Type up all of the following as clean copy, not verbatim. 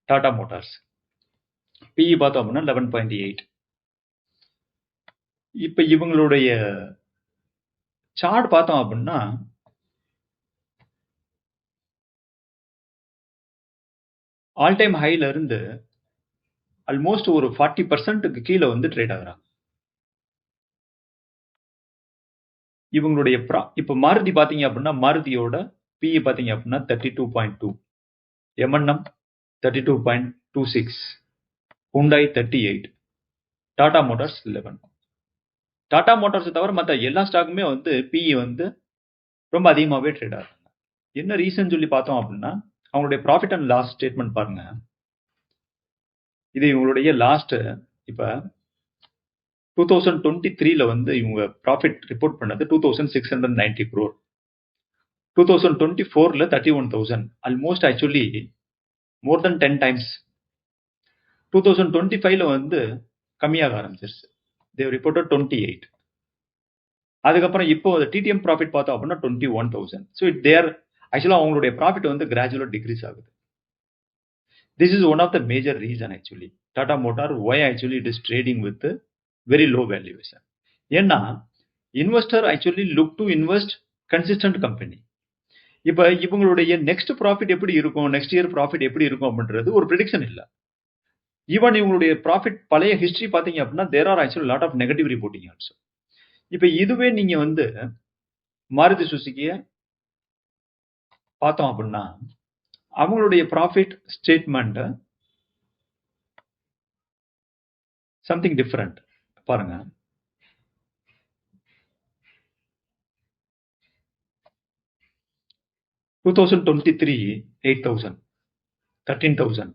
Tata Motors. BE பார்த்தோம் அப்படின்னா 11.8. இப்ப இவங்களுடைய சார்ட் பார்த்தோம் அப்படின்னா ஆல் டைம் ஹைல இருந்து ஆல்மோஸ்ட் ஒரு 40% கீழே வந்து ட்ரேட் ஆகுறாங்க. இவங்களுடைய இப்ப மாருதி பாத்தீங்க அப்படின்னா மாருதியோட பிஇ பாத்தீங்க அப்படின்னா 32.2, M&M 32.26, Hyundai 38, Tata Motors 11. Tata Motors தவிர மற்ற எல்லா ஸ்டாக்குமே வந்து பிஇ வந்து ரொம்ப அதிகமாகவே ட்ரேட் ஆகுறாங்க. என்ன ரீசன் சொல்லி பார்த்தோம் அப்படின்னா அவங்களுடைய ப்ராஃபிட் அண்ட் லாஸ் ஸ்டேட்மெண்ட் பாருங்க. இது இவங்களுடைய லாஸ்ட் இப்ப 2023ல வந்து இவங்க ப்ராஃபிட் ரிப்போர்ட் பண்ணது 2690 crore. 2024ல 31,000, ஆல்மோஸ்ட் ஆக்சுவலி மோர் தென் 10 times. 2025ல வந்து கம்மியாக ஆரம்பிச்சிருச்சு. தேவ் ரிப்போர்ட்டட் 28. அதுக்கப்புறம் இப்போ டிடிஎம் ப்ராஃபிட் பார்த்தோம் அப்படின்னா 21,000. ஸோ தேர் ஆக்சுவலாக அவங்களுடைய ப்ராஃபிட் வந்து கிராஜுவலாக டிக்ரீஸ் ஆகுது. This is one of the major reason actually. Tata Motor, why actually it is trading with very low valuation. ஏன்னா investor actually look to invest consistent company. இப்ப இவங்களுடைய நெக்ஸ்ட் ப்ராஃபிட் எப்படி இருக்கும், நெக்ஸ்ட் இயர் ப்ராஃபிட் எப்படி இருக்கும் அப்படின்றது ஒரு prediction இல்ல. ஈவன் இவங்களுடைய ப்ராஃபிட் பழைய ஹிஸ்டரி பாத்தீங்க அப்படின்னா there are actually lot of negative reporting also. இப்ப இதுவே நீங்க வந்து மாருதி சுசுகிய பார்த்தோம் அப்படின்னா அவங்களுடைய ப்ராஃபிட் ஸ்டேட்மெண்ட் சம்திங் டிஃபரெண்ட் பாருங்க. (2023) 8,000, 13,000,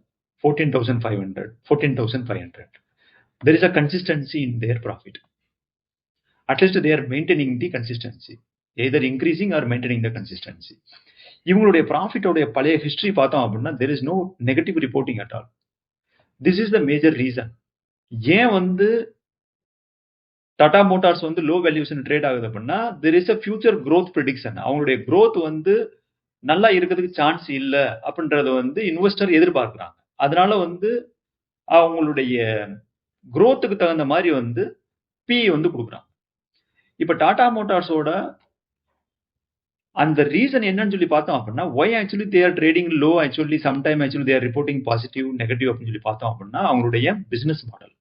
14,500, 14,500. There is a consistency in their profit. At least they are maintaining the consistency, either increasing or maintaining the consistency. இவங்களுடைய ப்ராஃபிட்டோடைய பழைய ஹிஸ்டரி பார்த்தோம் அப்படின்னா there is no negative reporting at all. This is the major reason. ஏன் வந்து Tata Motors வந்து low valuation trade ஆகுது அப்படின்னா there is a future growth prediction. அவங்களுடைய growth வந்து நல்லா இருக்கிறதுக்கு சான்ஸ் இல்ல அப்படின்றத வந்து இன்வெஸ்டர் எதிர்பார்க்கிறாங்க. அதனால வந்து அவங்களுடைய growthக்கு தகுந்த மாதிரி வந்து பிஇ வந்து கொடுக்குறாங்க. இப்ப டாடா மோட்டார்ஸோட அந்த ரீசன் என்னன்னு சொல்லி பார்த்தோம் அப்படின்னா why actually they are trading low, actually sometime actually they are reporting positive, negative அப்படின்னு சொல்லி பார்த்தோம் அப்படின்னா அவங்களுடைய பிசினஸ் மாடல்.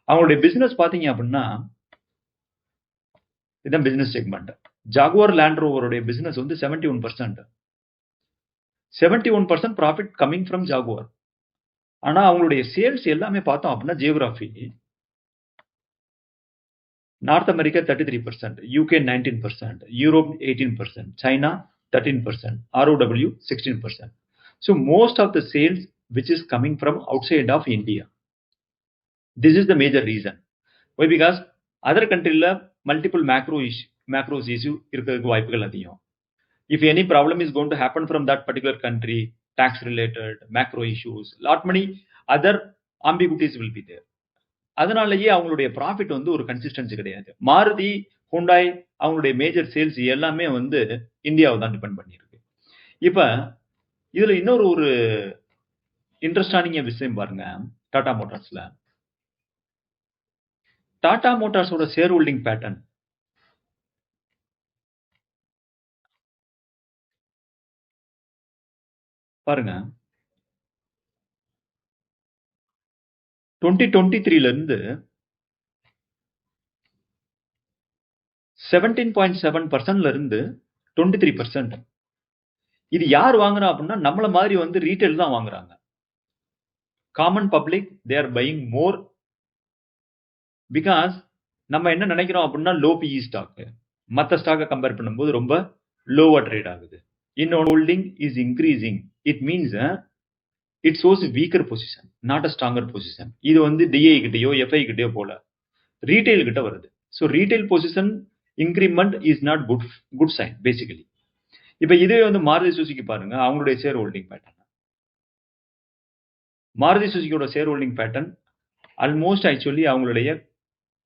அவங்களுடைய பிசினஸ் பாத்தீங்க அப்படின்னா இதுதான் பிசினஸ் செக்மெண்ட். ஜாகுவார் லேண்ட் ரோவருடைய பிசினஸ் வந்து 71%. 71% ப்ராஃபிட் கமிங் ஃப்ரம் ஜாகுவார். ஆனா அவங்களுடைய சேல்ஸ் எல்லாமே பார்த்தோம் அப்படின்னா geography north America 33%, UK 19%, Europe 18%, China 13%, ROW 16%. So most of the sales which is coming from outside of India. This is the major reason. Why? Because other countryல multiple macros issue இருக்கிறதுக்கு வாய்ப்புகள் அதிகம். If any problem is going to happen from that particular country, tax related, macro issues, lot many other ambiguities will be there. அதனாலயே அவங்களுடைய profit வந்து ஒரு consistency கிடையாது. Maruti, Hyundai அவங்களுடைய major sales எல்லாமே வந்து இந்தியாவை தான் டிபெண்ட் பண்ணியிருக்கு. இப்ப இதுல இன்னொரு ஒரு இன்ட்ரெஸ்டான விஷயம் பாருங்க. டாடா மோட்டார்ஸ்ல டாடா மோட்டார்ஸோட ஷேர் ஹோல்டிங் பேட்டர்ன் பாருங்க. 2023ல இருந்து 17.7%ல இருந்து 23%. இது யார் வாங்குறா அப்படின்னா நம்மள மாதிரி வந்து ரீட்டைல் தான் வாங்குறாங்க. Common public they are buying more because நம்ம என்ன நினைக்கிறோம் அப்படின்னா லோ பிஇ ஸ்டாக் மத்த ஸ்டாக்கை கம்பேர் பண்ணும்போது ரொம்ப லோவா ட்ரேட் ஆகுது. இன்னொரு holding is increasing. It means it shows weaker position, not a stronger position. இது வந்து டிஐ கிட்டயோ எஃப்ஐ கிட்டயோ போல ரீட்டைல் கிட்ட வருது. So retail position increment is not good sign basically. இப்ப இதே வந்து மாருதி சுசுகி பாருங்க. அவங்களுடைய ஷேர் ஹோல்டிங் பேட்டர்ன், மாருதி சுசுகியோட share holding pattern almost actually அவங்களுடைய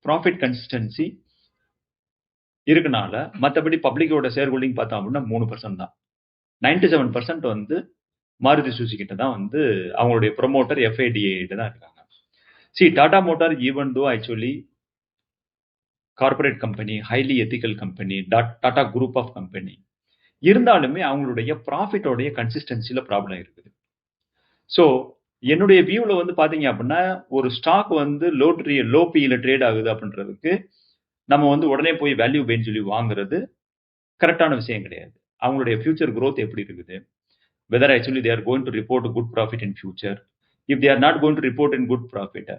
ப்ராஃபிட் கன்சிஸ்டன்சி இருக்கனால மற்றபடி பப்ளிக்கோட ஷேர் ஹோல்டிங் பார்த்தோம் அப்படின்னா 3% தான். 97% வந்து மாருதி சுசுகி கிட்ட தான் வந்து அவங்களுடைய ப்ரொமோட்டர் FIDA கிட்ட தான் இருக்காங்க. Tata motor even though actually corporate company, highly ethical company, Tata group of company இருந்தாலுமே அவங்களுடைய ப்ராஃபிட்டோடைய கன்சிஸ்டன்சில ப்ராப்ளம் இருக்குது. ஸோ என்னுடைய வியூவில் வந்து பார்த்தீங்க அப்படின்னா ஒரு ஸ்டாக் வந்து லோ பியில் ட்ரேட் ஆகுது அப்படின்றதுக்கு நம்ம வந்து உடனே போய் வேல்யூ பைன்னு சொல்லி வாங்குறது கரெக்டான விஷயம் கிடையாது. அவங்களுடைய ஃபியூச்சர் growth எப்படி இருக்குது, whether actually they are going to report good profit in future, if they are not going to report in good profit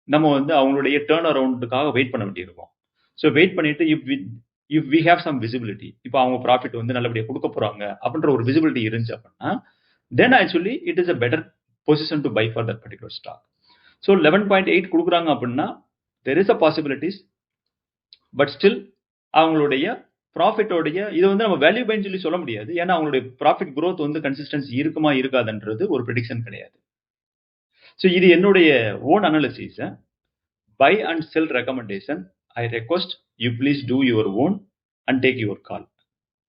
நம்ம வந்து அவங்களுடைய டேர்ன் அரவுண்டுக்காக வெயிட் பண்ண வேண்டியிருக்கும். ஸோ வெயிட் பண்ணிட்டு if we have some visibility, இப்போ அவங்க ப்ராஃபிட் வந்து நல்லபடியாக கொடுக்க போறாங்க அப்படின்ற ஒரு விசிபிலிட்டி இருந்துச்சு அப்படின்னா then actually it is a better position to buy for that particular stock. So 11.8 கொடுக்குறாங்க அப்படின்னா there is a possibilities, but still அவங்களுடைய ப்ராஃபிட்டோடைய இது வந்து நம்ம வேல்யூ பைன்னு சொல்லி சொல்ல முடியாது. ஏன்னா அவங்களுடைய ப்ராஃபிட் growth வந்து கன்சிஸ்டன்சி இருக்குமா இருக்காதுன்றது ஒரு ப்ரெடிக்ஷன் கிடையாது. ஸோ இது என்னுடைய own analysis. Buy and sell recommendation, I request you please do your own and take your call.